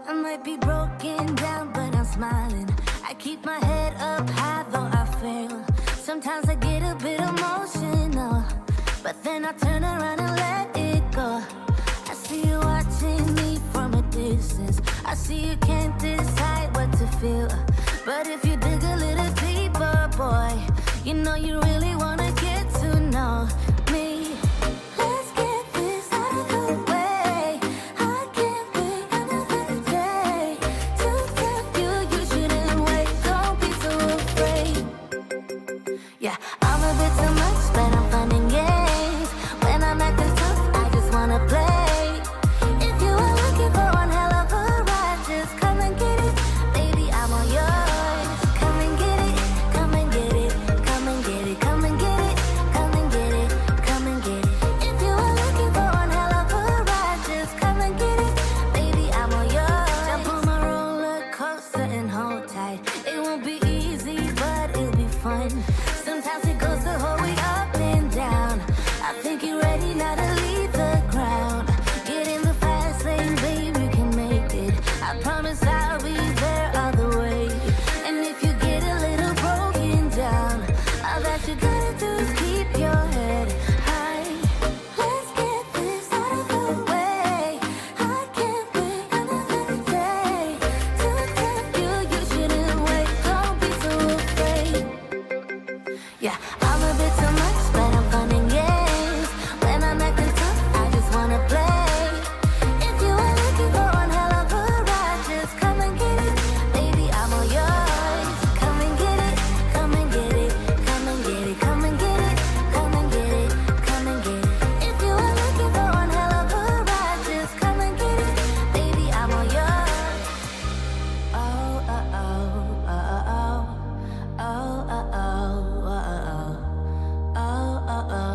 I might be broken down, but I'm smiling. I keep my head up high, though I fail. Sometimes I get a bit emotional, but then I turn around and let it go. I see you watching me from a distance. I see you can't decide what to feel, but if you dig a little deeper, boy, you know you really wanna get to know me. Let's get this out of the way. I can't wait another day to tell you you shouldn't wait. Don't be so afraid. Yeah, I'm a bit too much, but I'm fun and games. When I'm acting tough, I just wanna play. If you are looking for one hell of a ride, just come and get it. Baby, I'm all yours. Come and get it, come and get it, come and get it, come and get it, come and get it, come and get it. If you are looking for one hell of a ride, just come and get it. Baby, I'm all yours. Jump on my roller coaster and hold tight. It won't be easy, but it'll be fun. Sometimes it goes the whole way up and down. I think you're ready now to leave the ground. Get in the fast lane, babe, you can make it. I promise I'll be there all the way. And if you get a little broken down, all that you gotta do is keep your head high. Let's get this out of the way. I can't wait another day to tell you you shouldn't wait. Don't be so afraid. Yeah, I'm a bit too much, but I'm fun and games. When I'm acting tough, I just wanna play. If you are looking for one hell of a ride, just come and get it. Baby, I'm all yours. Come and get it, come and get it, come and get it, come and get it, come and get it, come and get it. If you are looking for one hell of a ride, just come and get it. Baby, I'm all yours. Oh, oh, oh, oh, oh, oh, oh, oh, oh, oh. Oh, oh, oh,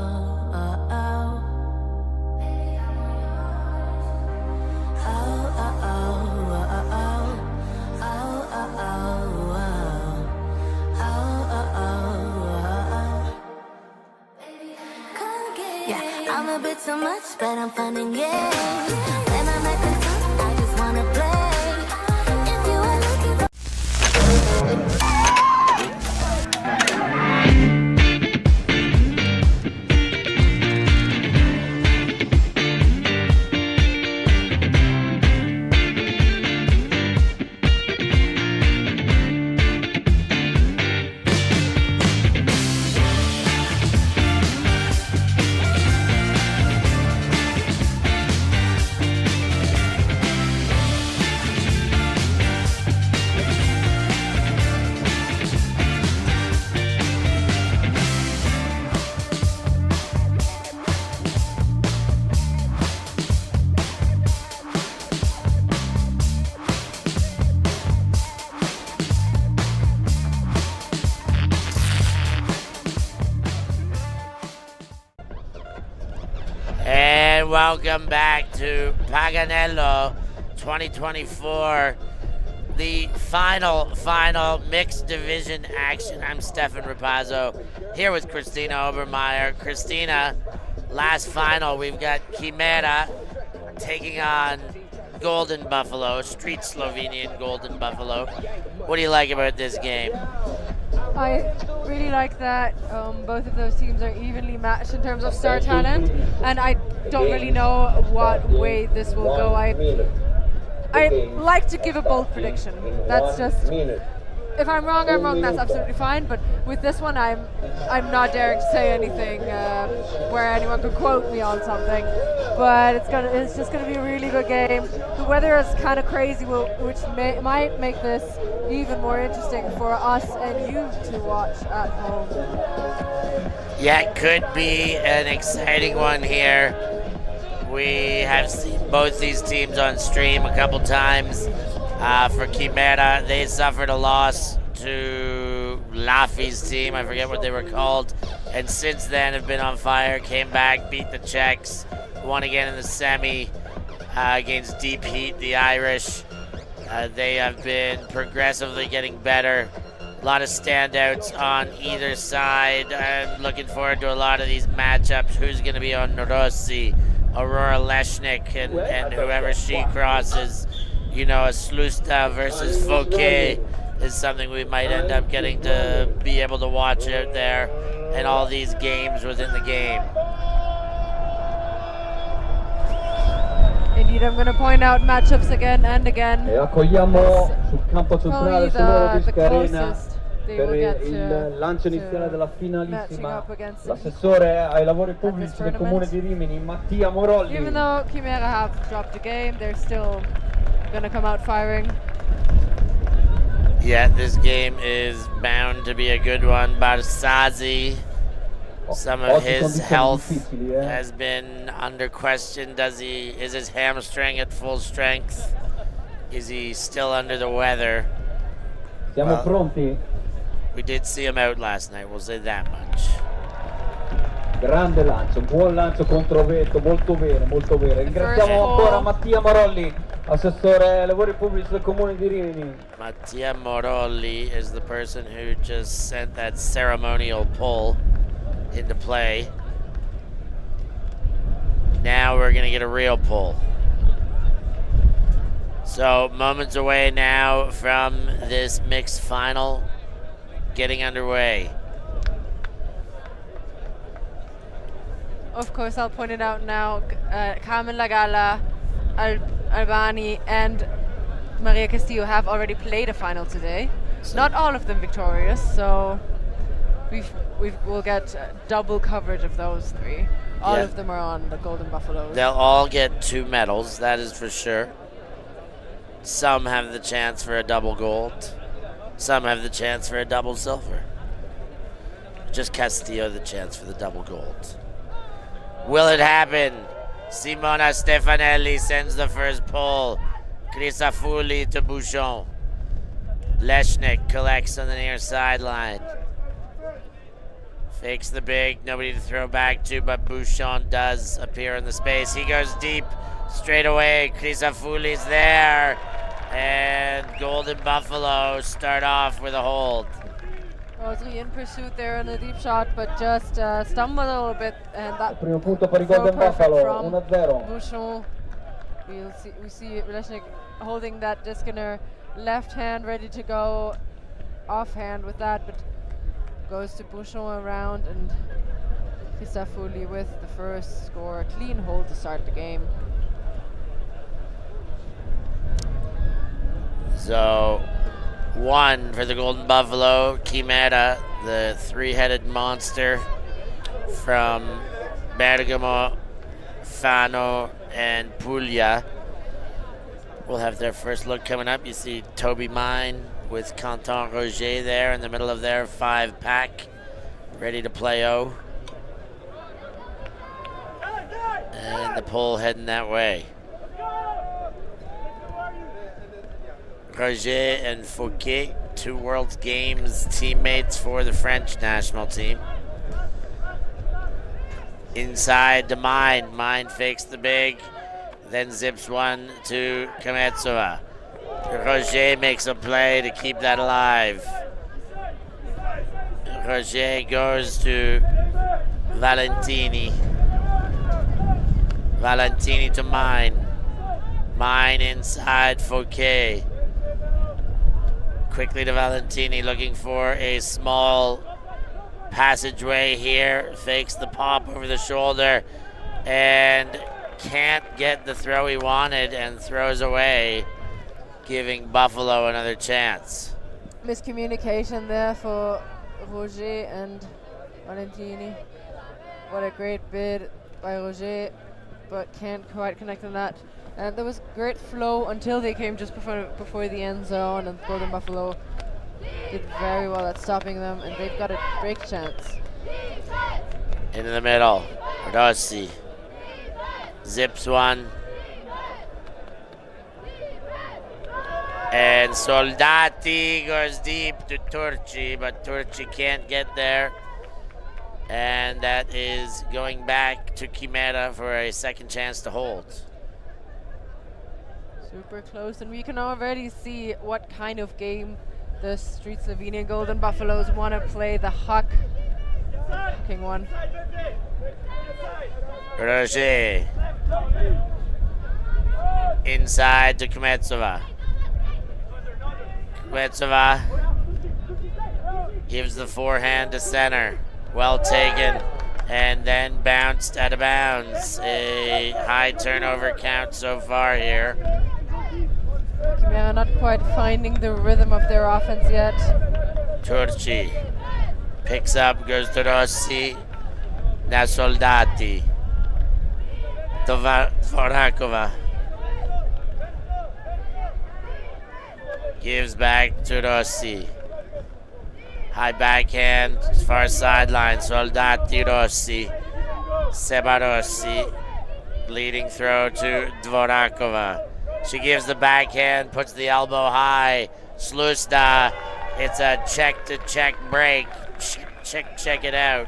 oh, oh. Oh, oh, oh, oh, oh. Oh, oh, oh, oh. Oh, oh, oh, oh. Yeah, I'm a bit too much, but I'm fun and games. When I'm acting tough, I just wanna play. If you are looking for And welcome back to Paganello 2024, the final mixed division action. I'm Stefan Rapazzo here with Christina Obermeyer. Christina, last final, we've got Chimera taking on Golden Buffalo, Street Slovenian Golden Buffalo. What do you like about this game? I really like that both of those teams are evenly matched in terms of star talent, and I don't really know what way this will go. I like to give a bold prediction. That's just, if I'm wrong, that's absolutely fine. But with this one, I'm not daring to say anything where anyone could quote me on something. But it's just gonna be a really good game. The weather is kind of crazy, which might make this even more interesting for us and you to watch at home. Yeah, it could be an exciting one here. We have seen both these teams on stream a couple times. For Chimera, they suffered a loss to Laffy's team. I forget what they were called. And since then have been on fire, came back, beat the Czechs, won again in the semi against Deep Heat, the Irish. They have been progressively getting better. A lot of standouts on either side. I'm looking forward to a lot of these matchups. Who's going to be on Rossi, Aurora Leshnik, and whoever she crosses. you know, a Slusta versus Fouquet is something we might end up getting to be able to watch out there and all these games within the game. Indeed, I'm going to point out matchups again and again. E accogliamo sul campo Probably centrale sull'Eurodisc the Arena closest they per will get il lancio to iniziale della matching finalissima up against l'assessore ai lavori pubblici del tournament. comune di Rimini, Mattia Morolli. Even though Chimera have dropped a game, they're still going to come out firing. Yeah, this game is bound to be a good one. Barsazi, some of his health has been under question. Is his hamstring at full strength? Is he still under the weather? Siamo pronti? We did see him out last night, we'll say that much. Grande lancio, buon lancio contro vento, molto bene, molto bene. Ringraziamo ancora Mattia Morolli, assessore ai lavori pubblici del comune di Rimini. Mattia Morolli is the person who just sent that ceremonial pull into play. Now we're gonna get a real pull. So moments away now from this mixed final getting underway. Of course, I'll point it out now. Carmen Lagala, Albani, and Maria Castillo have already played a final today. Not all of them victorious, so we'll get double coverage of those three. All of them are on the Golden Buffaloes. They'll all get 2 medals, that is for sure. Some have the chance for a double gold. Some have the chance for a double silver. Just Castillo the chance for the double gold. Will it happen? Simona Stefanelli sends the first pull. Crisafulli to Bouchon. Leshnik collects on the near sideline. Fakes the big, nobody to throw back to, but Bouchon does appear in the space. He goes deep straight away. Crisafulli's there. And Golden Buffalo start off with a hold. Rosary in pursuit there in a deep shot, but just stumbled a little bit, and that Primo punto per i throw Golden perfect Buffalo, from 1-0. Bouchon. We see Leshnik holding that disc in her left hand, ready to go offhand with that, but goes to Bouchon around, and Crisafulli with the first score. Clean hold to start the game. So, 1 for the Golden Buffalo. Chimera, the 3-headed monster from Bergamo, Fano, and Puglia, will have their first look coming up. You see Toby Mine with Canton Roger there in the middle of their 5-pack, ready to play O. And the pull heading that way. Roger and Fouquet, 2 World Games teammates for the French national team. Inside to Mine. Mine fakes the big, then zips one to Kametsova. Roger makes a play to keep that alive. Roger goes to Valentini. Valentini to Mine. Mine inside Fouquet. Quickly to Valentini, looking for a small passageway here. Fakes the pop over the shoulder and can't get the throw he wanted and throws away, giving Buffalo another chance. Miscommunication there for Roger and Valentini. What a great bid by Roger, but can't quite connect on that. And there was great flow until they came just before the end zone, and Golden Buffalo did very well at stopping them, and they've got a break chance. Into the middle, Rossi zips one. And Soldati goes deep to Turci, but Turci can't get there. And that is going back to Chimera for a second chance to hold. Super close, and we can already see what kind of game the Street Slovenian Golden Buffaloes want to play. The King one. Roger inside to Kmetsova. Kmetsova gives the forehand to center. Well taken. And then bounced out of bounds. A high turnover count so far here. Chimera not quite finding the rhythm of their offense yet. Turci picks up, goes to Rossi. Now Soldati. Dvorakova. Gives back to Rossi. High backhand, far sideline. Soldati Rossi. Seba Rossi. Leading throw to Dvorakova. She gives the backhand, puts the elbow high. Slusta. It's a check-to-check break. Check it out.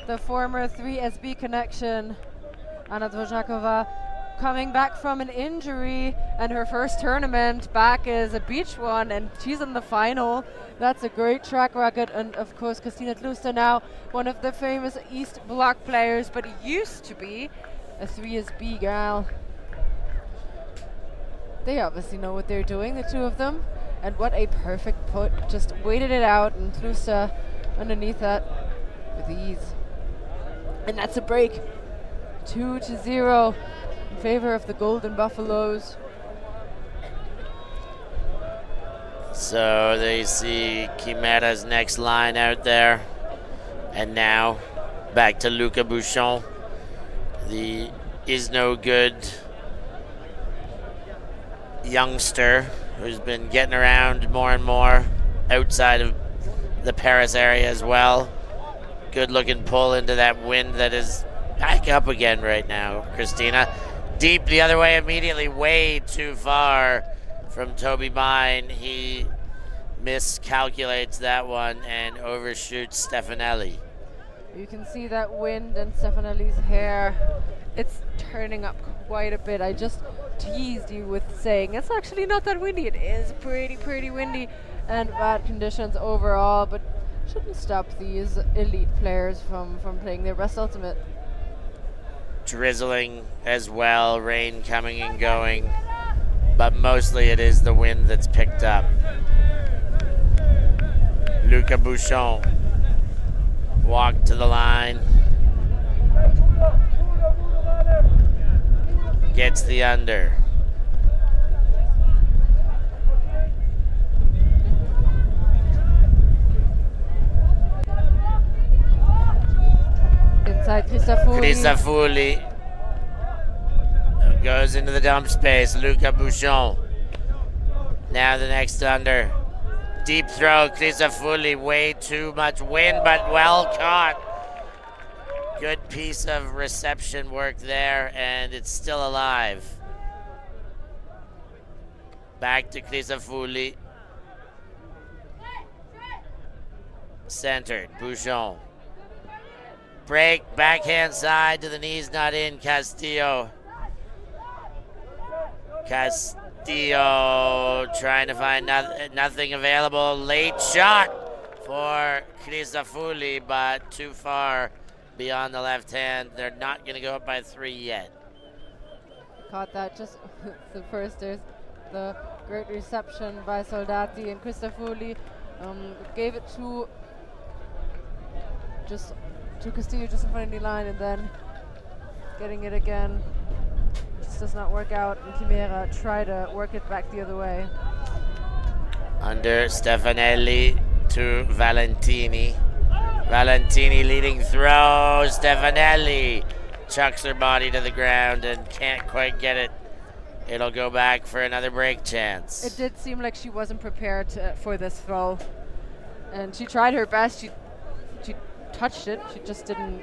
The former 3SB connection, Anna Dvorakova, coming back from an injury, and her first tournament back is a beach one, and she's in the final. That's a great track record. And of course, Kristina Tluster, now one of the famous East Bloc players, but used to be a 3SB gal. They obviously know what they're doing, the two of them. And what a perfect put. Just waited it out, and Tluster underneath that with ease. And that's a break. 2-0 in favor of the Golden Buffaloes. So they see Chimera's next line out there. And now back to Luca Bouchon. The is no good youngster who's been getting around more and more outside of the Paris area as well. Good looking pull into that wind that is back up again right now, Christina. Deep the other way immediately, way too far from Toby Mine. He miscalculates that one and overshoots Stefanelli. You can see that wind and Stefanelli's hair. It's turning up quite a bit. I just teased you with saying it's actually not that windy. It is pretty windy and bad conditions overall, but shouldn't stop these elite players from playing their best ultimate. Drizzling as well, rain coming and going, but mostly it is the wind that's picked up. Luca Bouchon walked to the line, gets the under. Inside Crisafulli. Crisafulli goes into the dump space. Luca Bouchon. Now the next under. Deep throw. Crisafulli. Way too much wind, but well caught. Good piece of reception work there, and it's still alive. Back to Crisafulli. Centered. Bouchon. Break, backhand side to the knees, not in. Castillo trying to find nothing available. Late shot for Crisafulli, but too far beyond the left hand. They're not going to go up by 3 yet. Caught that just the first. There's the great reception by Soldati, and Crisafulli gave it to Castillo just in front of the line, and then getting it again just does not work out, and Chimera try to work it back the other way. Under Stefanelli to Valentini. Valentini leading throw. Stefanelli chucks her body to the ground and can't quite get it. It'll go back for another break chance. It did seem like she wasn't prepared for this throw, and she tried her best. She touched it, she just didn't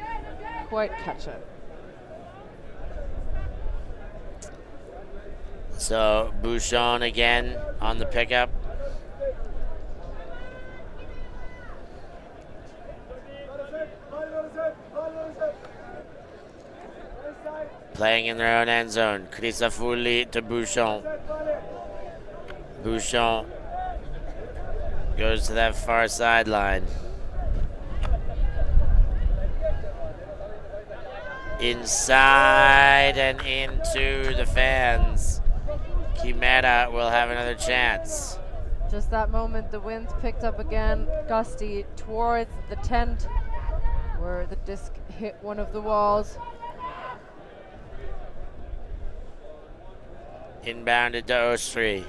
quite catch it. So Bouchon again on the pickup. Playing in their own end zone. Crisafulli to Bouchon. Bouchon goes to that far sideline. Inside and into the fans. Chimera will have another chance. Just that moment, the wind picked up again, gusty towards the tent where the disc hit one of the walls. Inbounded to Ostri.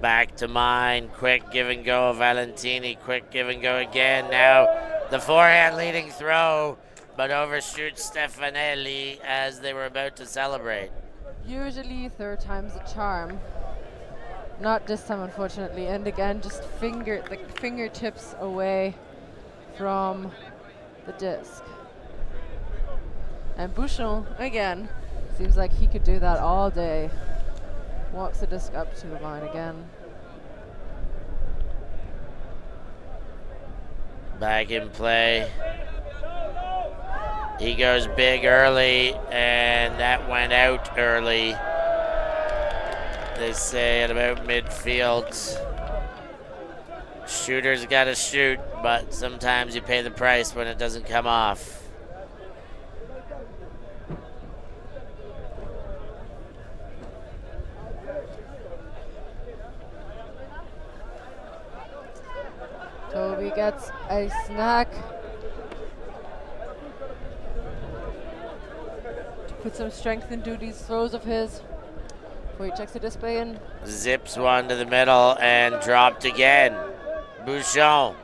Back to mine. Quick give and go of Valentini. Quick give and go again. Now the forehand leading throw, but overshoots Stefanelli as they were about to celebrate. Usually third time's a charm. Not this time, unfortunately. And again, just the fingertips away from the disc. And Bouchon, again, seems like he could do that all day. Walks the disc up to the line again. Back in play. He goes big early, and that went out early. They say at about midfield. Shooter's got to shoot, but sometimes you pay the price when it doesn't come off. Toby gets a snack to put some strength into these throws of his before he checks the display in. Zips one to the middle and dropped again. Bouchon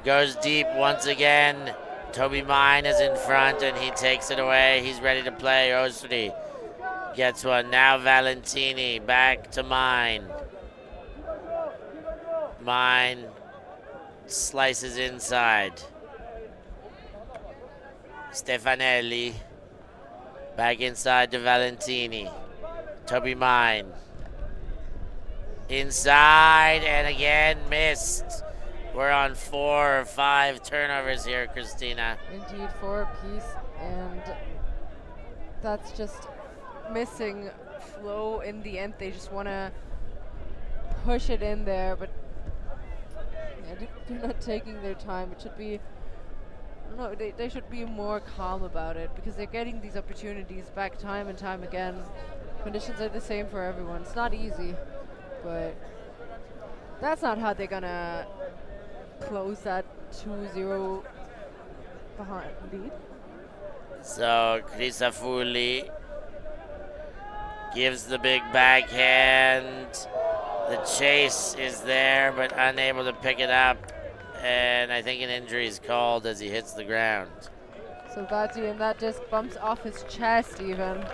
goes deep once again. Toby Mine is in front and he takes it away. He's ready to play. Ostri gets one. Now Valentini back to Mine. Mine slices inside. Stefanelli back inside to Valentini. Toby Mine inside and again missed. We're on 4 or 5 turnovers here, Christina. Indeed, 4 apiece, and that's just missing flow in the end. They just want to push it in there, but yeah, they're not taking their time. It should be, no, they should be more calm about it because they're getting these opportunities back time and time again. Conditions are the same for everyone. It's not easy, but that's not how they're gonna close that 2-0 behind lead. So Crisafulli gives the big backhand. The chase is there, but unable to pick it up. And I think an injury is called as he hits the ground. So Batu, and that just bumps off his chest even.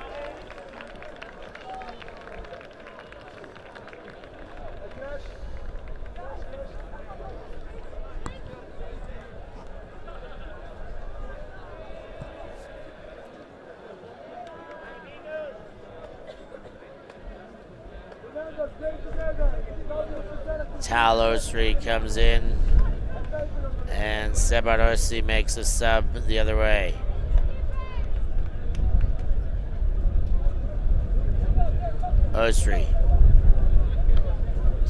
Talosri comes in, and Sebarossi makes a sub the other way. Ostri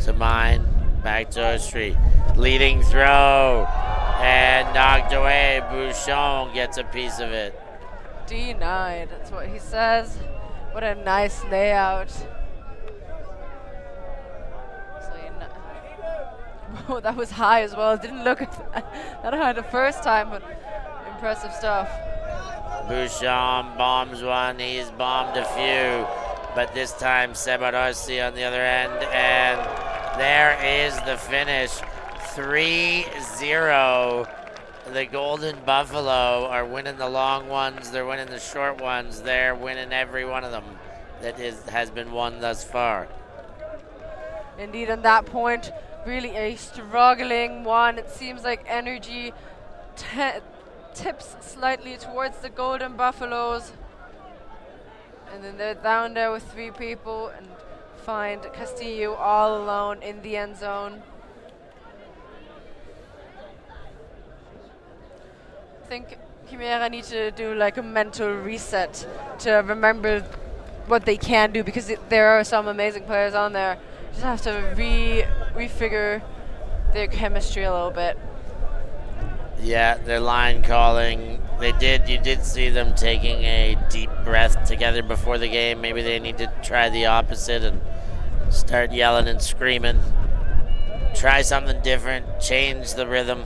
to Mine, back to Ostri. Leading throw, and knocked away. Bouchon gets a piece of it. Denied, that's what he says. What a nice layout. Oh, that was high as well. Didn't look that high the first time, but impressive stuff. Bouchon bombs one. He's bombed a few, but this time Sebarossi on the other end, and there is the finish. 3-0. The Golden Buffalo are winning the long ones. They're winning the short ones. They're winning every one of them that has been won thus far. Indeed, on that point, really a struggling one. It seems like energy tips slightly towards the Golden Buffaloes. And then they're down there with 3 people and find Castillo all alone in the end zone. I think Chimera need to do like a mental reset to remember what they can do, because there are some amazing players on there. Just have to refigure their chemistry a little bit. Yeah, their line calling You did see them taking a deep breath together before the game. Maybe they need to try the opposite and start yelling and screaming. Try something different, change the rhythm.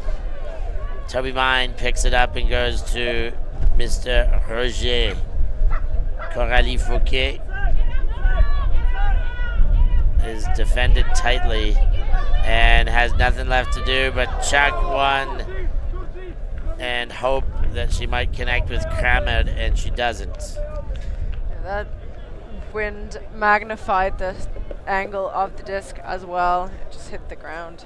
Toby Mine picks it up and goes to Mr. Roger. Coralie Fouquet is defended tightly and has nothing left to do but chuck one and hope that she might connect with Kramer, and she doesn't. That wind magnified the angle of the disc as well. It just hit the ground.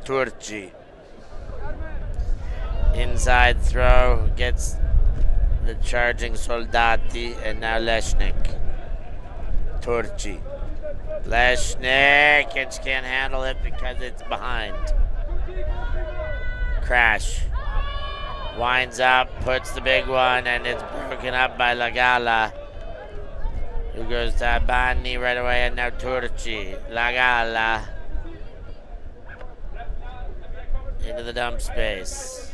Turci. Inside throw gets the charging Soldati, and now Leshnik. Turci. Leshnik, and she can't handle it because it's behind. Crash. Winds up, puts the big one, and it's broken up by Lagala, who goes to Abani right away, and now Turci. Lagala. Into the dump space.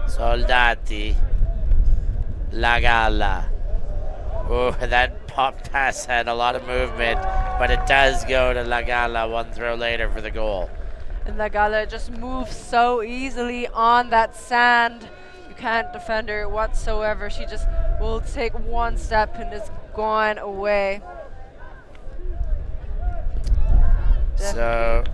Soldati. Lagala. Oh, that pop pass had a lot of movement, but it does go to Lagala one throw later for the goal. And Lagala just moves so easily on that sand. You can't defend her whatsoever. She just will take one step and is gone away. So,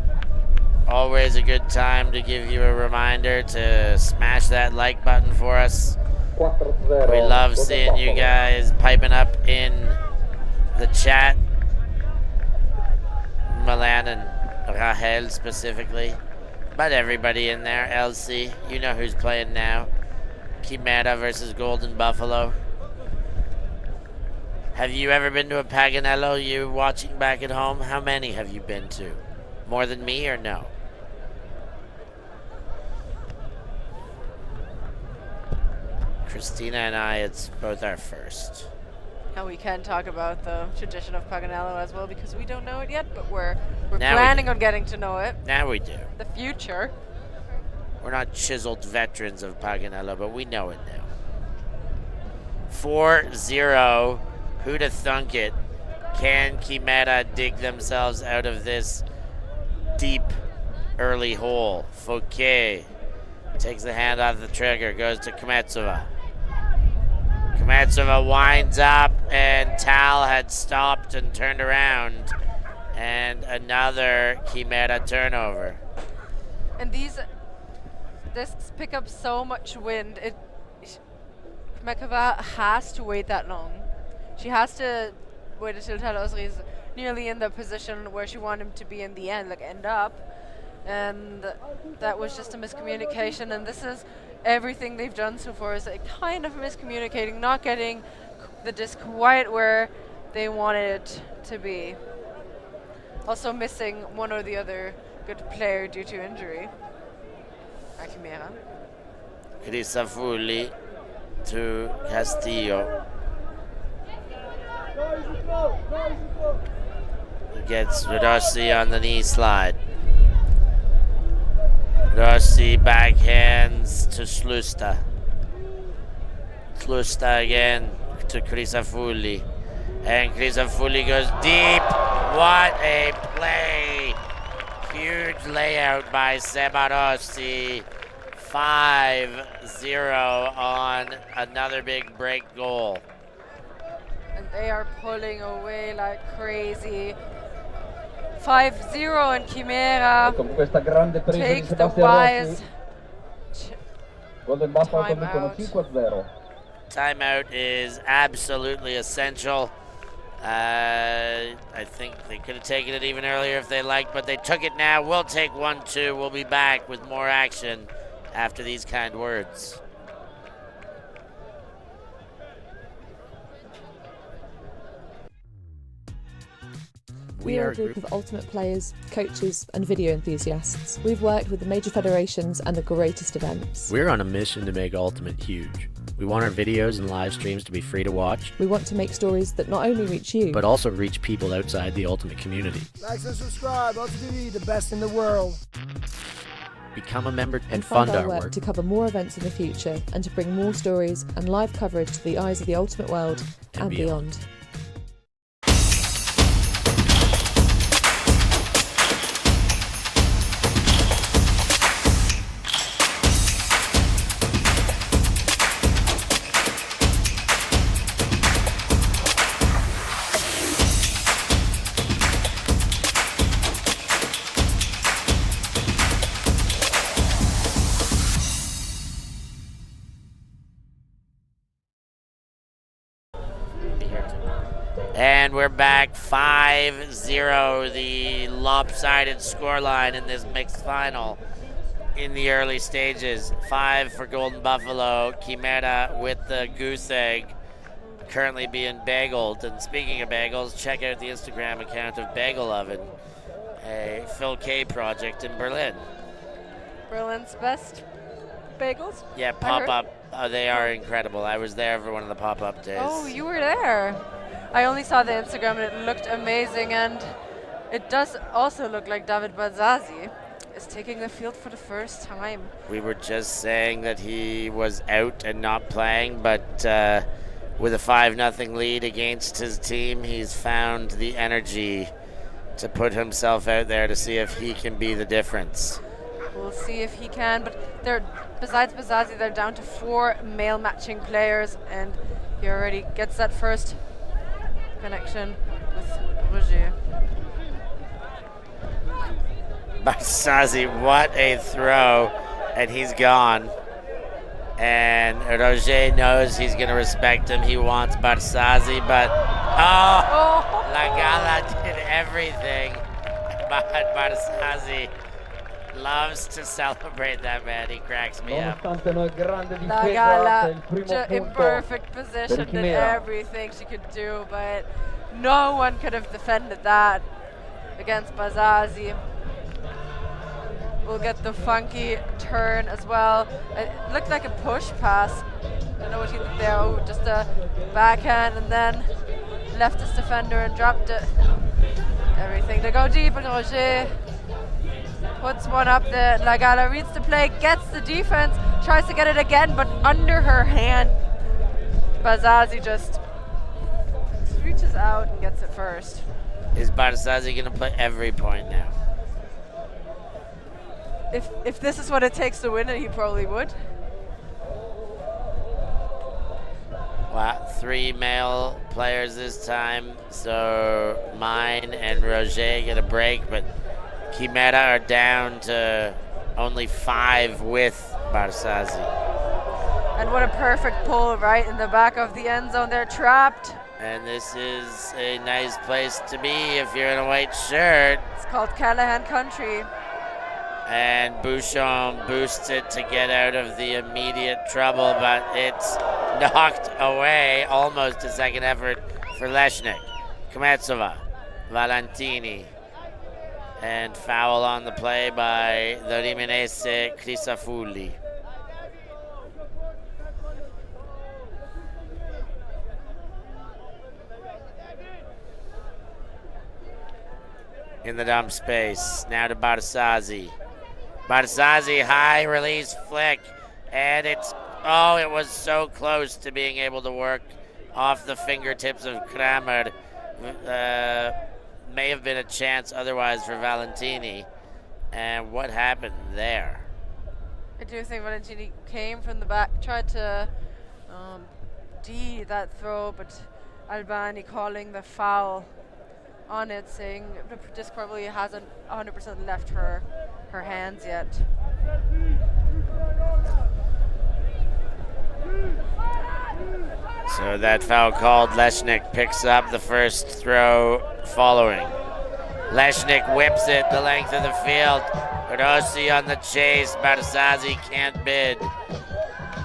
always a good time to give you a reminder to smash that like button for us. We love seeing you guys piping up in the chat. Milan and Rahel specifically, but everybody in there. Elsie, you know who's playing now. Chimera versus Golden Buffalo. Have you ever been to a Paganello? You watching back at home? How many have you been to? More than me or no? Christina and I, it's both our first. And we can talk about the tradition of Paganello as well, because we don't know it yet, but we're Now planning on getting to know it. Now we do. The future. We're not chiseled veterans of Paganello, but we know it now. 4-0. Who'd have thunk it? Can Chimera dig themselves out of this deep early hole? Fouquet takes the hand off the trigger, goes to Kmetsova. Kmetsova winds up, and Tal had stopped and turned around, and another Chimera turnover. And these discs pick up so much wind. Kmetsova has to wait that long. She has to wait until Tal Osri is nearly in the position where she wanted him to be in the end, like end up. And that was just a miscommunication, and this is everything they've done so far, is like kind of miscommunicating, not getting the disc quite where they wanted it to be. Also missing one or the other good player due to injury. Chimera. Crisafulli to Castillo. Gets Rossi on the knee slide. Rossi backhands to Slusta. Slusta again to Crisafulli. And Crisafulli goes deep. What a play. Huge layout by Seba Rossi. 5-0 on another big break goal. And they are pulling away like crazy. 5-0, and Chimera takes the wise timeout. Timeout is absolutely essential. I think they could have taken it even earlier if they liked, but they took it now. We'll take 1-2. We'll be back with more action after these kind words. We are a group of ultimate players, coaches and video enthusiasts. We've worked with the major federations and the greatest events. We're on a mission to make Ultimate huge. We want our videos and live streams to be free to watch, We want to make stories that not only reach you, but also reach people outside the Ultimate community. Like and subscribe, ulti.TV, the best in the world. Become a member and and fund fund our work. to cover more events in the future and to bring more stories and live coverage to the eyes of the Ultimate world and beyond. And we're back 5-0, the lopsided scoreline in this mixed final in the early stages. 5 for Golden Buffalo, Chimera with the goose egg currently being bageled. And speaking of bagels, check out the Instagram account of Bagel Oven, a Phil K project in Berlin. Berlin's best bagels? Yeah, pop-up. They are incredible. I was there for one of the pop-up days. Oh, you were there. I only saw the Instagram and it looked amazing, and it does also look like David Bazzazi is taking the field for the first time. We were just saying that he was out and not playing, but with a 5-0 lead against his team, he's found the energy to put himself out there to see if he can be the difference. We'll see if he can, but besides Bazzazi, they're down to 4 male matching players, and he already gets that first connection with Roger. Bazzazi, what a throw, and he's gone. And Roger knows he's going to respect him. He wants Bazzazi, but La Gala did everything. But Bazzazi loves to celebrate that man. He cracks me up. La Gala in perfect position, did everything she could do, but no one could have defended that against Bazzazi. We'll get the funky turn as well. It looked like a push pass. I don't know what he did there. Oh, just a backhand, and then left his defender and dropped it. Everything to go deep, and Roger puts one up there. La Gala reads the play, gets the defense, tries to get it again, but under her hand. Bazzazi just reaches out and gets it first. Is Bazzazi going to play every point now? If this is what it takes to win it, he probably would. Wow, 3 male players this time, so mine and Roger get a break, but Chimera are down to only 5 with Bazzazi. And what a perfect pull right in the back of the end zone. They're trapped. And this is a nice place to be if you're in a white shirt. It's called Callahan Country. And Bouchon boosts it to get out of the immediate trouble, but it's knocked away. Almost a second effort for Leshnik. Kmetsova, Valentini, and foul on the play by the Riminese Crisafulli. In the dump space, now to Bazzazi. Bazzazi, high release flick, and it was so close to being able to work off the fingertips of Kramer. May have been a chance otherwise for Valentini. And what happened there? I do think Valentini came from the back, tried to D that throw, but Albani calling the foul on it, saying the disc probably hasn't 100% left her hands yet. So that foul called, Leshnik picks up the first throw following. Leshnik whips it the length of the field. Rossi on the chase, Bazzazi can't bid.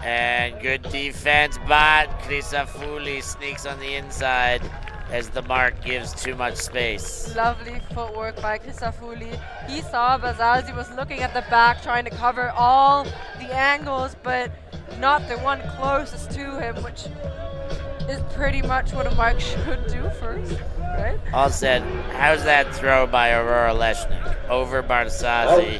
And good defense, but Crisafulli sneaks on the inside as the mark gives too much space. Lovely footwork by Crisafulli. He saw Basalzi was looking at the back, trying to cover all the angles, but not the one closest to him, which is pretty much what a mark should do first, right? All said, how's that throw by Aurora Leshnik over Barsazzi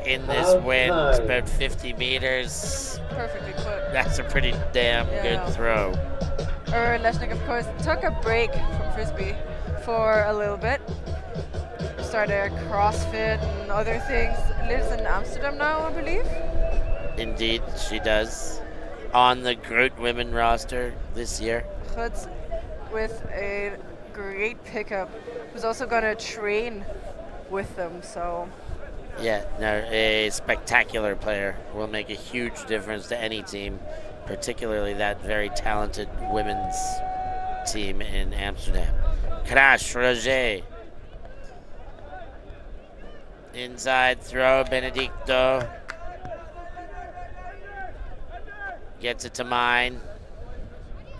in this wind, about 50 meters? Perfectly put. That's a pretty damn good throw. Leshnik, of course, took a break from Frisbee for a little bit. Started CrossFit and other things. Lives in Amsterdam now, I believe. Indeed, she does. On the Groot women roster this year. Guts with a great pickup. Who's also going to train with them, so... Yeah, no, a spectacular player. Will make a huge difference to any team, particularly that very talented women's team in Amsterdam. Crash, Roger. Inside throw, Benedicto. Gets it to Mine.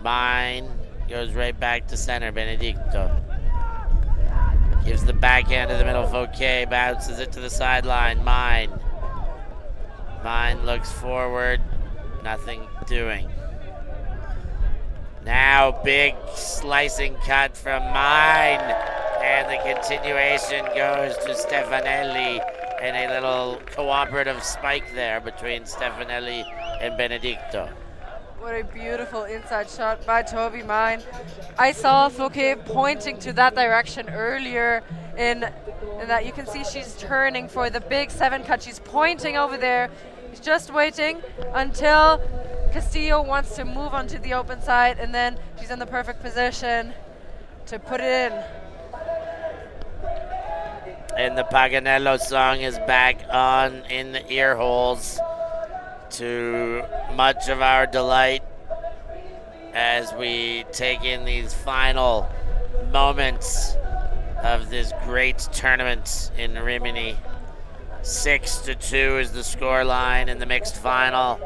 Mine goes right back to center, Benedicto. Gives the backhand to the middle, Fouquet bounces it to the sideline, Mine. Mine looks forward, nothing doing. Now big slicing cut from Mine, and the continuation goes to Stefanelli, and a little cooperative spike there between Stefanelli and Benedicto. What a beautiful inside shot by Toby Mine. I saw Fouquet pointing to that direction earlier in that you can see she's turning for the big 7 cut. She's pointing over there. She's just waiting until Castillo wants to move onto the open side, and then she's in the perfect position to put it in. And the Paganello song is back on in the ear holes, to much of our delight as we take in these final moments of this great tournament in Rimini. 6-2 is the scoreline in the mixed final.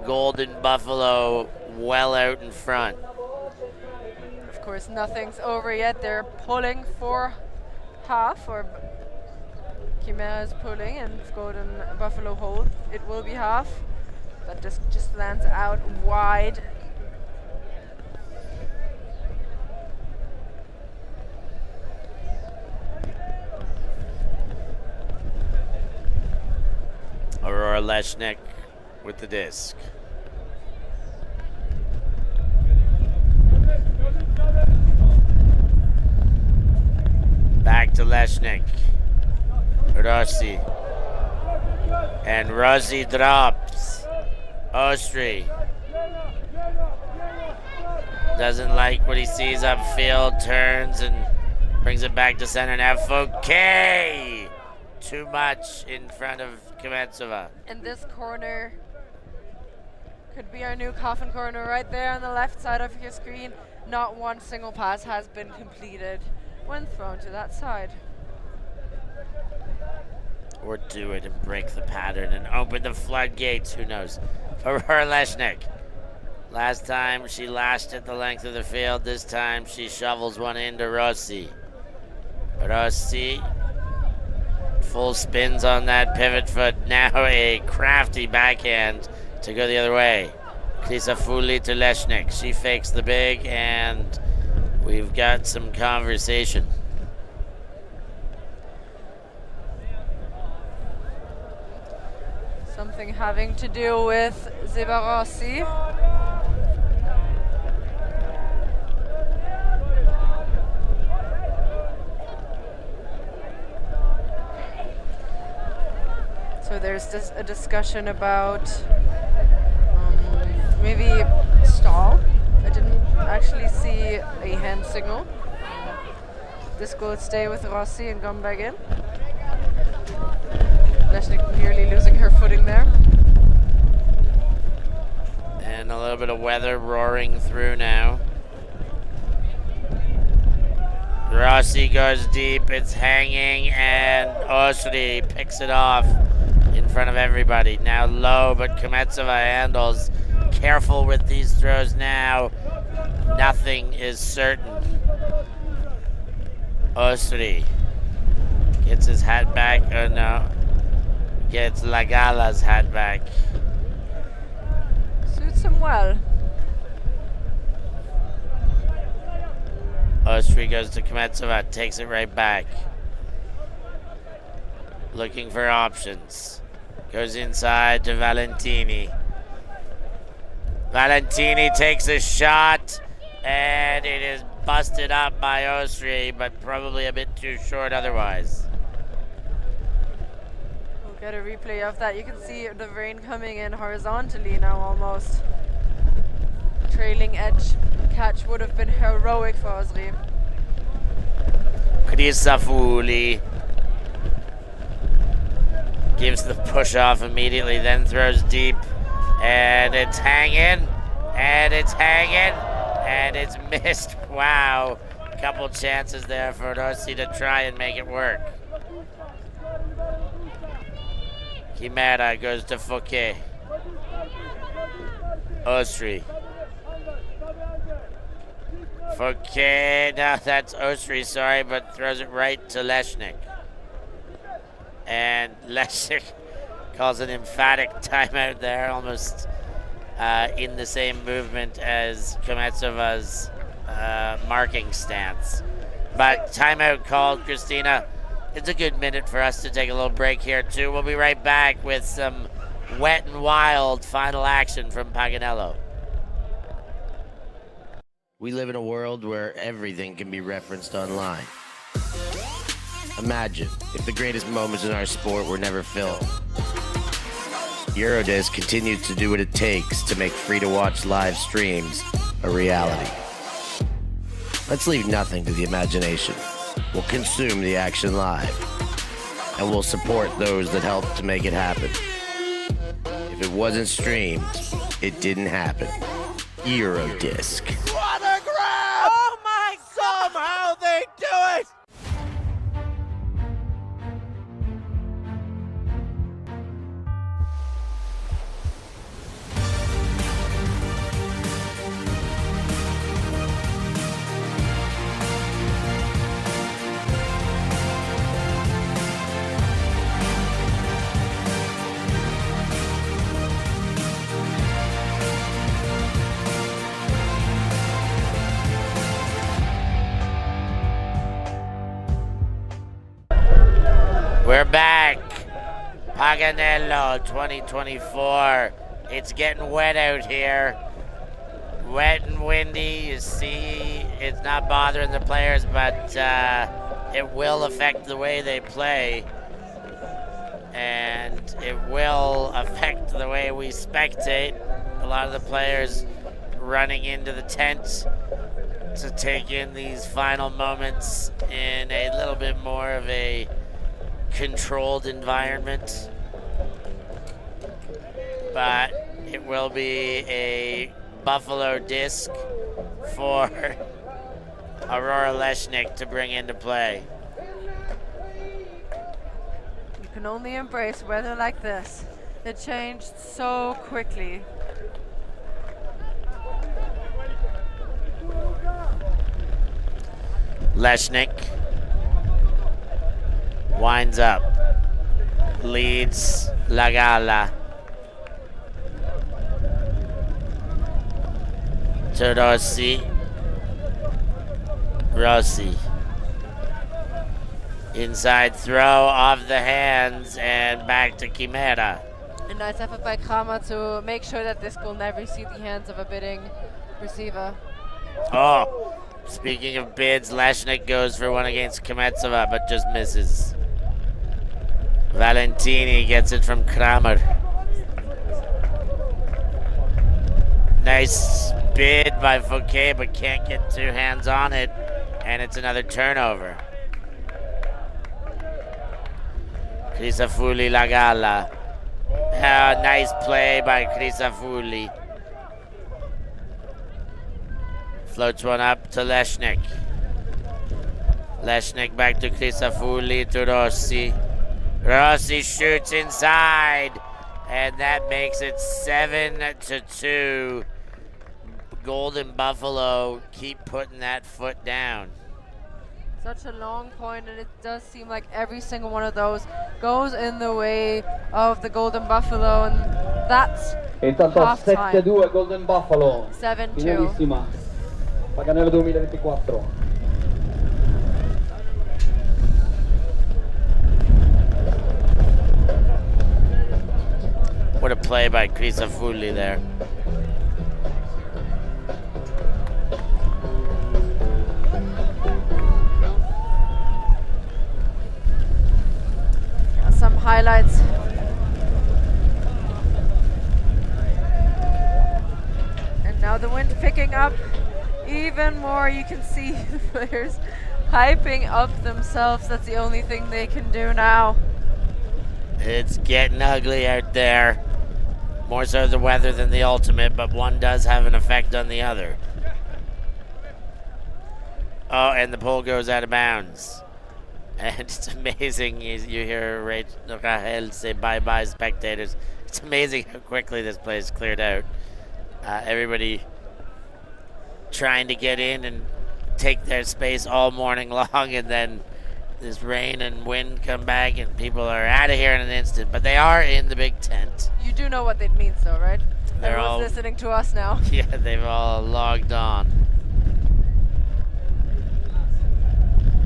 Golden Buffalo well out in front. Of course, nothing's over yet. They're pulling for half, or Chimera is pulling, and if Golden Buffalo hold, it will be half. But this just lands out wide. Aurora Leshnik with the disc. Back to Leshnik. Rossi. And Rossi drops. Ostri. Doesn't like what he sees upfield, turns and brings it back to center. Now Fouquet! Too much in front of Kametsova. And this corner could be our new coffin corner right there on the left side of your screen. Not one single pass has been completed when thrown to that side. Or do it and break the pattern and open the floodgates, who knows. Aurora Leshnik. Last time she lashed at the length of the field. This time she shovels one into Rossi. Rossi. Full spins on that pivot foot. Now a crafty backhand to go the other way. Crisafulli to Leshnik. She fakes the big, and we've got some conversation. Something having to do with Zebarossi. So there's a discussion about maybe stall. I didn't actually see a hand signal. This will stay with Rossi and come back in. Leshnik nearly losing her footing there. And a little bit of weather roaring through now. Rossi goes deep, it's hanging, and Osri picks it off in front of everybody. Now low, but Kametsova handles. Careful with these throws now. Nothing is certain. Osri gets his hat back. Oh no. Gets Lagala's hat back. Suits him well. Osri goes to Kmetsova, takes it right back. Looking for options. Goes inside to Valentini. Valentini takes a shot, and it is busted up by Osri, but probably a bit too short otherwise. We'll get a replay of that. You can see the rain coming in horizontally now almost. Trailing edge catch would have been heroic for Osri. Crisafulli gives the push off immediately, then throws deep, and it's hanging, and it's hanging, and it's missed. Wow, couple chances there for Rossi to try and make it work. Chimera goes to Fouquet. Osri. Fouquet, no, that's Osri, sorry, but throws it right to Leshnik. And Leshnik calls an emphatic timeout there, almost in the same movement as Kmetsova's marking stance. But timeout called, Christina. It's a good minute for us to take a little break here, too. We'll be right back with some wet and wild final action from Paganello. We live in a world where everything can be referenced online. Imagine if the greatest moments in our sport were never filmed. Eurodisc continues to do what it takes to make free-to-watch live streams a reality. Let's leave nothing to the imagination. We'll consume the action live, and we'll support those that help to make it happen. If it wasn't streamed, it didn't happen. Eurodisc. What a grab! Oh my God! Somehow they do it! We're back. Paganello 2024. It's getting wet out here. Wet and windy. You see, it's not bothering the players, but it will affect the way they play. And it will affect the way we spectate. A lot of the players running into the tent to take in these final moments in a little bit more of a controlled environment, but it will be a Buffalo disc for Aurora Leshnik to bring into play. You can only embrace weather like this. It changed so quickly. Leshnik winds up, leads Lagala to Rossi. Rossi. Inside throw off the hands and back to Chimera. A nice effort by Kramer to make sure that this will never see the hands of a bidding receiver. Oh, speaking of bids, Leshnik goes for one against Kmetsova, but just misses. Valentini gets it from Kramer. Nice bid by Fouquet, but can't get two hands on it, and it's another turnover. Crisafulli Lagala. Nice play by Crisafulli. Floats one up to Leshnik. Leshnik back to Crisafulli to Rossi. Rossi shoots inside, and that makes it 7-2. Golden Buffalo keep putting that foot down. Such a long point, and it does seem like every single one of those goes in the way of the Golden Buffalo, and that's Intanto half time. 7-2 Golden Buffalo. 7-2. Finalissima. Paganello 2024. What a play by Crisafulli there. Some highlights. And now the wind picking up even more. You can see the players hyping up themselves. That's the only thing they can do now. It's getting ugly out there. More so the weather than the ultimate, but one does have an effect on the other. Oh, and the pole goes out of bounds. And it's amazing, you hear Rahel say bye-bye, spectators. It's amazing how quickly this place cleared out. Everybody trying to get in and take their space all morning long, and then this rain and wind come back and people are out of here in an instant. But they are in the big tent. You do know what that means though, right? They're Everyone's all listening to us now. Yeah, they've all logged on.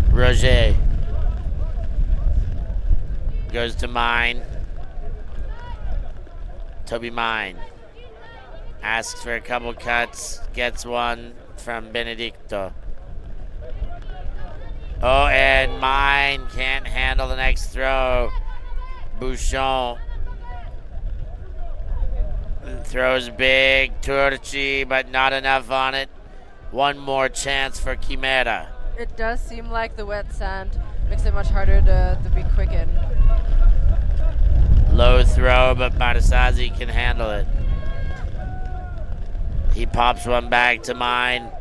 Roger goes to Mine. Toby Mine asks for a couple cuts, gets one from Benedicto. Oh, and Mine can't handle the next throw. Bouchon throws big, Turci, but not enough on it. One more chance for Chimera. It does seem like the wet sand makes it much harder to be quick in. Low throw, but Barasazzi can handle it. He pops one back to Mine.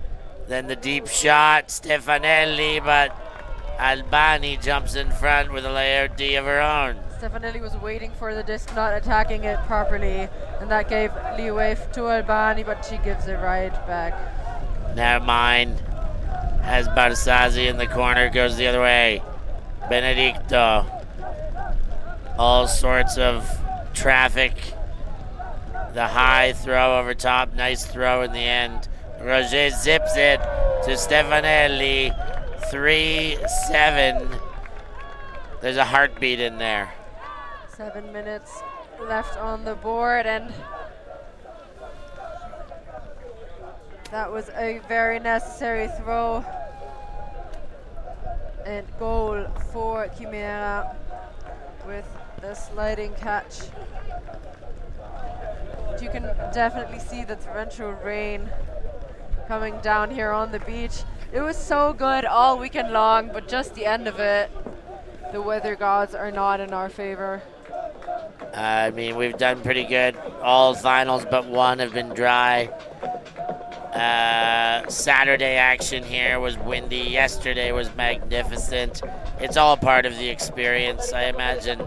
Then the deep shot, Stefanelli, but Albani jumps in front with a layer D of her own. Stefanelli was waiting for the disc, not attacking it properly, and that gave leeway to Albani, but she gives it right back. Now Mine has Barasazzi in the corner, goes the other way. Benedicto. All sorts of traffic. The high throw over top, nice throw in the end. Roger zips it to Stefanelli. 3-7. There's a heartbeat in there. 7 minutes left on the board, and that was a very necessary throw and goal for Chimera with the sliding catch. You can definitely see the torrential rain coming down here on the beach. It was so good all weekend long, but just the end of it, the weather gods are not in our favor. I mean, we've done pretty good. All finals but one have been dry. Saturday action here was windy. Yesterday was magnificent. It's all part of the experience. I imagine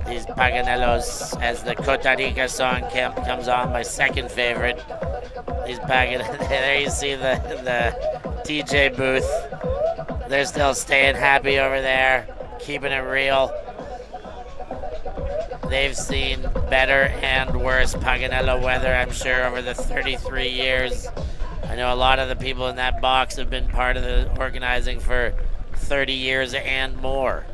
these Paganellos, as the Costa Rica song comes on, my second favorite. These Paganellos, there you see the DJ booth. They're still staying happy over there, keeping it real. They've seen better and worse Paganello weather, I'm sure, over the 33 years. I know a lot of the people in that box have been part of the organizing for 30 years and more.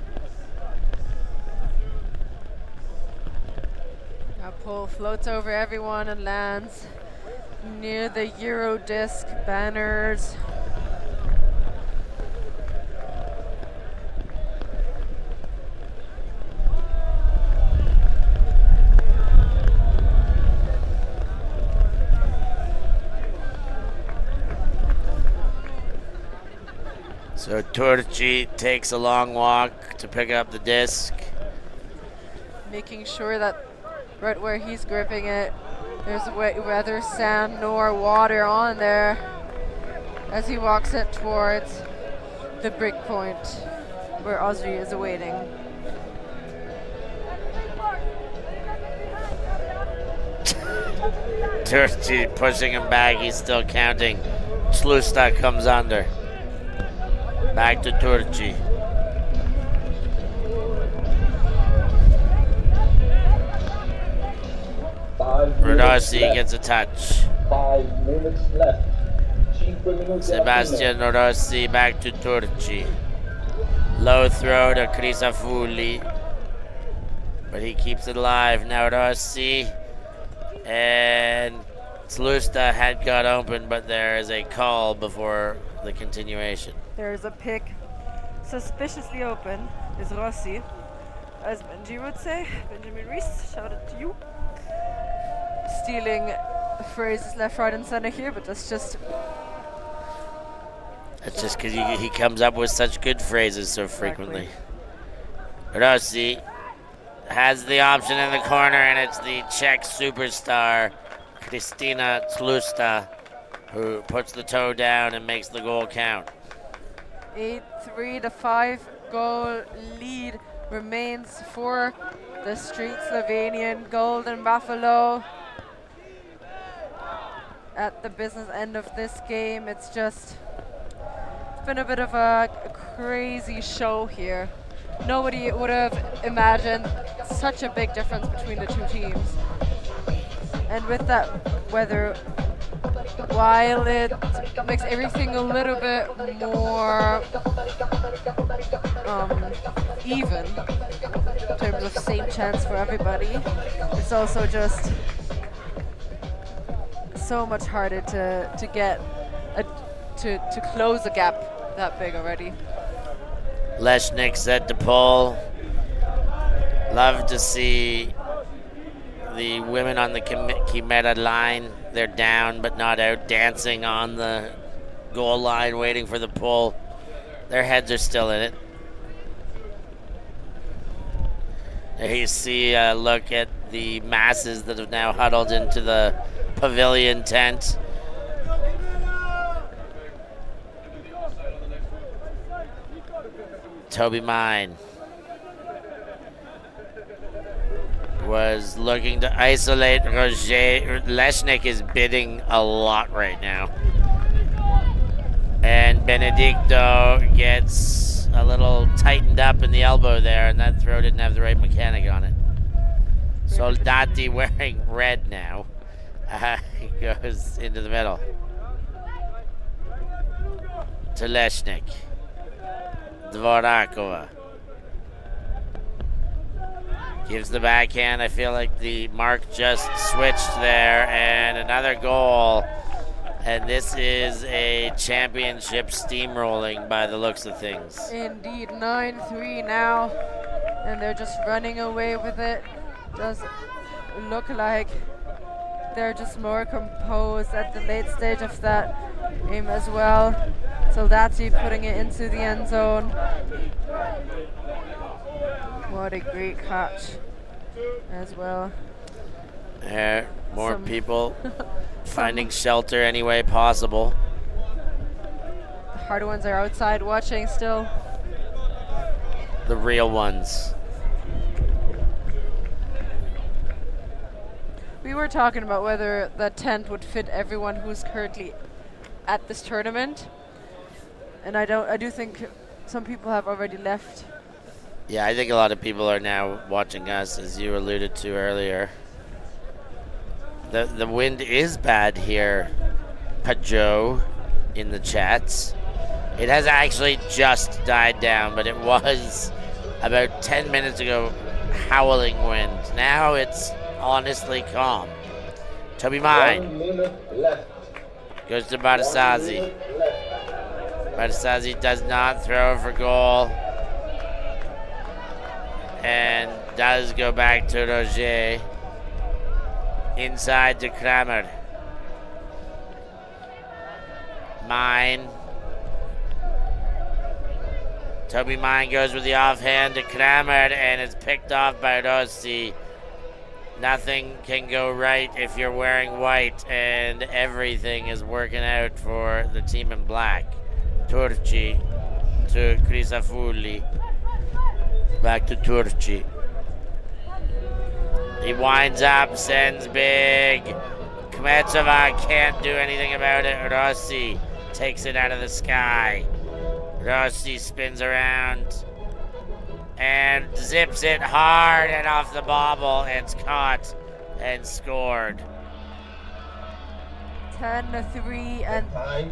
That pole floats over everyone and lands near the Eurodisc banners. So Turci takes a long walk to pick up the disc. Making sure that right where he's gripping it, there's whether sand nor water on there as he walks it towards the break point where Osri is awaiting. Turci pushing him back. He's still counting. Slusta comes under. Back to Turci. Rodossi gets a touch. 5 minutes left. 5 minuti Sebastian Rossi back to Turci. Low throw to Crisafulli. But he keeps it alive. Now Rossi. And Slusta had got open, but there is a call before the continuation. There's a pick suspiciously open. Is Rossi. As Benji would say. Benjamin Reese, shout out to you. Stealing phrases left, right, and center here, but that's just because he comes up with such good phrases so frequently. Rossi has the option in the corner, and it's the Czech superstar, Kristina Slusta, who puts the toe down and makes the goal count. 8-3, the 5-goal lead remains for the street Slovenian Golden Buffalo. At the business end of this game, it's been a bit of a crazy show here. Nobody would have imagined such a big difference between the two teams. And with that weather, while it makes everything a little bit more even in terms of same chance for everybody, it's also just so much harder to get to close a gap that big already. Leshnik set to pull. Love to see the women on the Chimera line. They're down but not out, dancing on the goal line, waiting for the pull. Their heads are still in it. There you see a look at the masses that have now huddled into the pavilion tent. Toby Mine was looking to isolate Roger. Leshnik is bidding a lot right now. And Benedicto gets a little tightened up in the elbow there, and that throw didn't have the right mechanic on it. Soldati wearing red now. He goes into the middle. To Leshnik. Dvorakova. Gives the backhand. I feel like the mark just switched there, and another goal. And this is a championship steamrolling by the looks of things. Indeed, 9-3 now, and they're just running away with it. Does look like they're just more composed at the late stage of that game as well. Soldati putting it into the end zone. What a great catch as well. More people finding shelter any way possible. The harder ones are outside watching still. The real ones. We were talking about whether the tent would fit everyone who's currently at this tournament. And I do think some people have already left. Yeah, I think a lot of people are now watching us, as you alluded to earlier. The wind is bad here, Pajot, in the chats. It has actually just died down, but it was about 10 minutes ago howling wind. Now it's honestly calm. Toby Mine goes to Barsazi. Barsazi does not throw for goal and does go back to Roger. Inside to Kramer. Mine. Toby Mine goes with the offhand to Kramer, and it's picked off by Rossi. Nothing can go right if you're wearing white, and everything is working out for the team in black. Turci to Crisafulli. Back to Turci. He winds up, sends big. Kmetova can't do anything about it. Rossi takes it out of the sky. Rossi spins around and zips it hard and off the bobble, and it's caught and scored. 10-3, and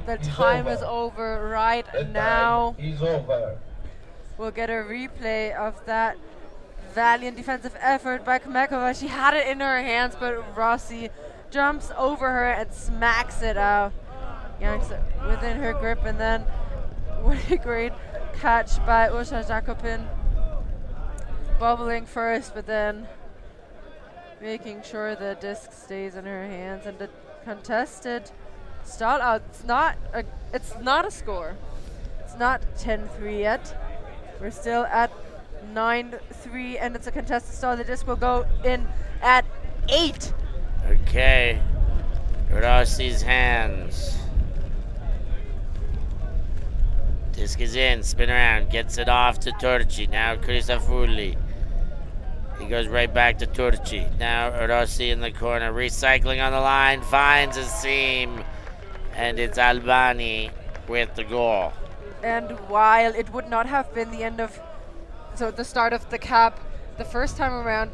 the time is over right now. We'll get a replay of that valiant defensive effort by Kmetova. She had it in her hands, but Rossi jumps over her and smacks it out. Yanks it within her grip, and then what a great catch by Usha Jakobin. Bubbling first, but then making sure the disc stays in her hands, and the contested stall out. It's not a score. It's not 10-3 yet. We're still at 9-3, and it's a contested stall. The disc will go in at 8. Okay. Rossi's hands. Disc is in, spin around, gets it off to Turci. Now Crisafulli. He goes right back to Turci. Now Rossi in the corner, recycling on the line, finds a seam, and it's Albani with the goal. And while it would not have been the end of, so the start of the cap the first time around,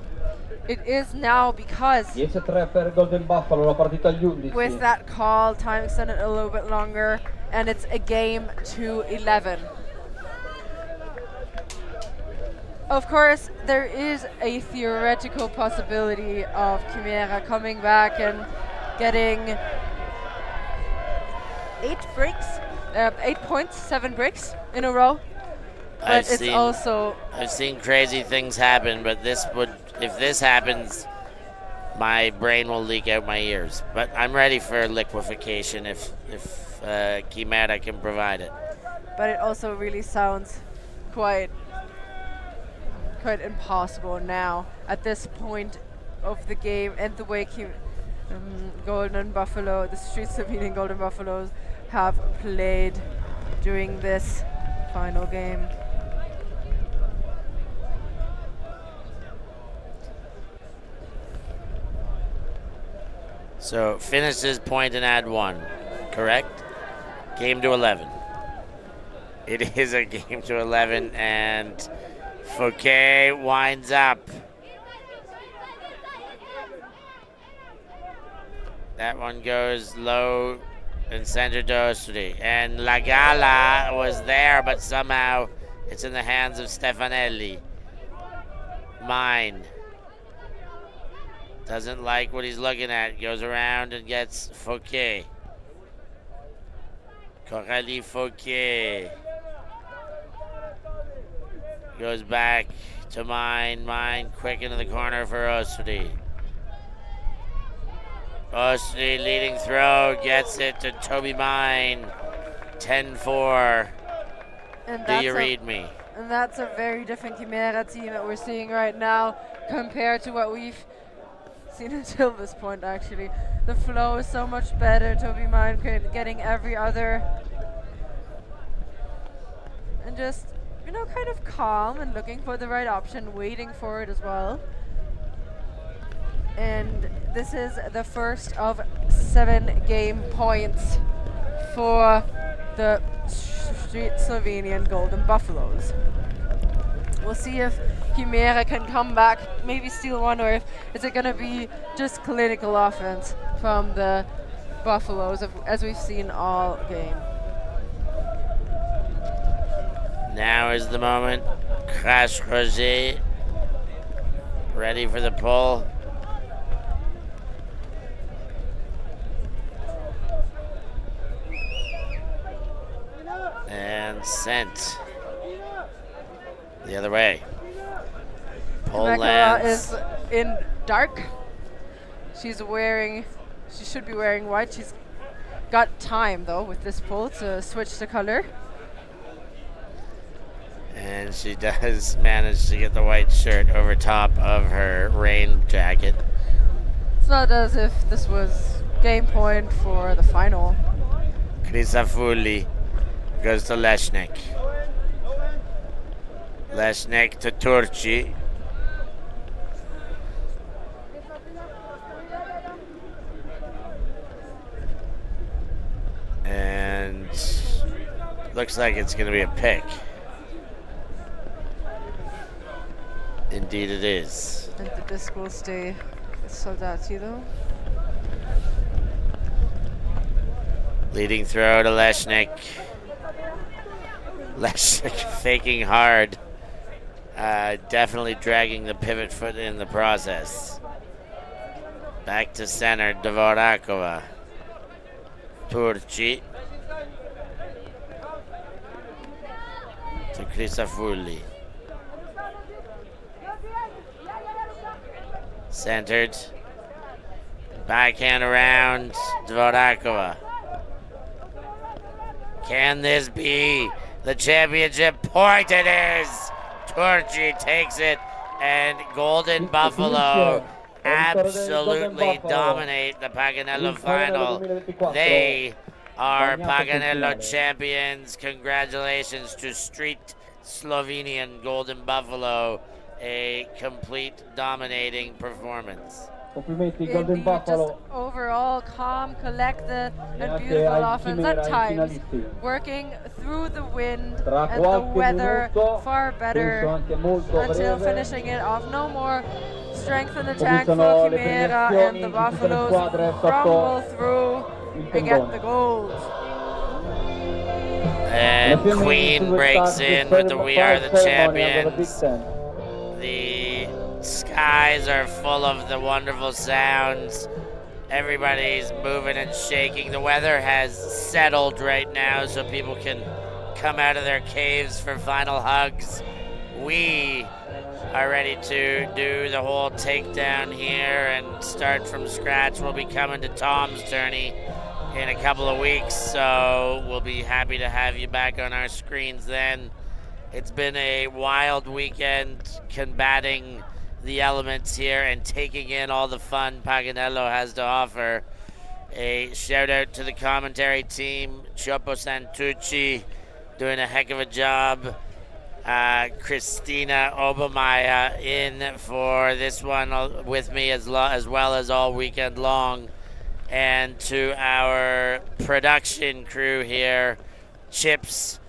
it is now, because 10-3 per Golden Buffalo, la partita agli 11. with that call, time extended a little bit longer, and it's a game to 11. Of course, there is a theoretical possibility of Chimera coming back and getting 8 breaks, 8 points, 7 breaks in a row. But I've seen crazy things happen, but if this happens, my brain will leak out my ears. But I'm ready for liquefaction if Chimera can provide it. But it also really sounds quite impossible now at this point of the game, and the way Golden Buffalo, the Street Slovenian Golden Buffaloes, have played during this final game. So finishes point and add 1, correct? Game to 11. It is a game to 11, and Fouquet winds up. That one goes low and center to Ostri. And Lagala was there, but somehow it's in the hands of Stefanelli. Mine. Doesn't like what he's looking at. Goes around and gets Fouquet. Coralie Fouquet. Goes back to Mine. Mine quick into the corner for Ostri. Ostri leading throw. Gets it to Toby Mine. 10-4. Do you read me? And that's a very different Chimera team that we're seeing right now compared to what we've seen until this point, actually. The flow is so much better. Toby Mine getting every other. And just, kind of calm and looking for the right option, waiting for it as well. And this is the first of 7 game points for the Street Slovenian Golden Buffaloes. We'll see if Chimera can come back, maybe steal one, or if is it going to be just clinical offense from the Buffaloes, as we've seen all game. Now is the moment. Crash Roger ready for the pull. And sent the other way. Pull lands. is in dark. She should be wearing white. She's got time though with this pull to switch the color. And she does manage to get the white shirt over top of her rain jacket. It's not as if this was game point for the final. Crisafulli goes to Leshnik. Leshnik to Turci. Looks like it's going to be a pick. Indeed it is. And the disc will stay with Soldati though. Leading throw to Leshnik. Leshnik faking hard. Definitely dragging the pivot foot in the process. Back to center, Dvorakova. Turci. To Crisafulli. Centered. Backhand around, Dvorakova. Can this be the championship point? It is! Turci takes it, and Golden Buffalo absolutely dominate the Paganello final. They are Paganello champions. Congratulations to Street Slovenian Golden Buffalo. A complete dominating performance. Complimenti Golden Buffalo. Just overall calm, collected, and beautiful offense at times. Working through the wind and the weather far better until finishing it off. No more strength in the tank for Chimera, and the Buffaloes rumble through and get the gold. And Queen breaks in with the We Are the Champions. The skies are full of the wonderful sounds. Everybody's moving and shaking. The weather has settled right now so people can come out of their caves for final hugs. We are ready to do the whole takedown here and start from scratch. We'll be coming to Tom's tourney in a couple of weeks, so we'll be happy to have you back on our screens then. It's been a wild weekend combating the elements here and taking in all the fun Paganello has to offer. A shout out to the commentary team, Chopo Santucci doing a heck of a job. Christina Obermeyer in for this one with me as well as all weekend long. And to our production crew here, Chips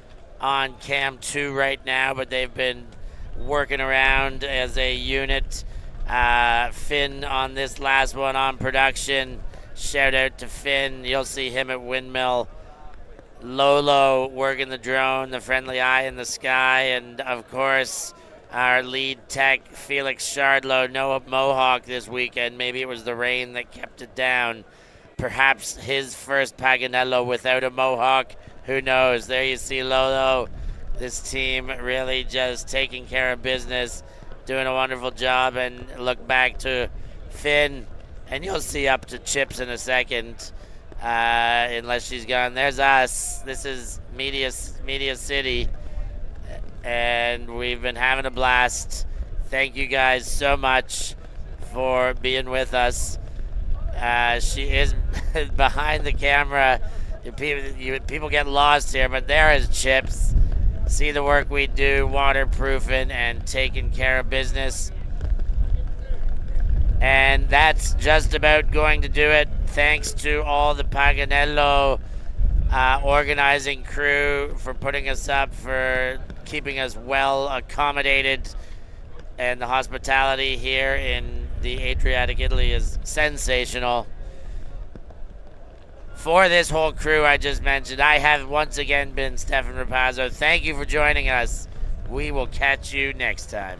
on cam 2 right now, but they've been working around as a unit. Finn on this last one on production. Shout out to Finn. You'll see him at Windmill. Lolo working the drone, the friendly eye in the sky, and of course our lead tech Felix Shardlow. No Mohawk this weekend. Maybe it was the rain that kept it down. Perhaps his first Paganello without a Mohawk. Who knows? There you see Lolo. This team really just taking care of business, doing a wonderful job. And look back to Finn, and you'll see up to Chips in a second, unless she's gone. There's us. This is Media City, and we've been having a blast. Thank you guys so much for being with us. She is behind the camera. People get lost here, but there is Chips. See the work we do, waterproofing and taking care of business. And that's just about going to do it. Thanks to all the Paganello organizing crew for putting us up, for keeping us well accommodated. And the hospitality here in the Adriatic, Italy is sensational. For this whole crew I just mentioned, I have once again been Stefan Rapazzo. Thank you for joining us. We will catch you next time.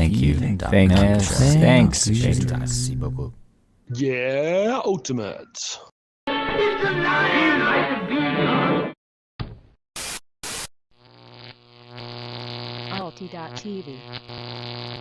Thank you. Thanks. Merci beaucoup. Yeah, Ultimate. ulti.TV.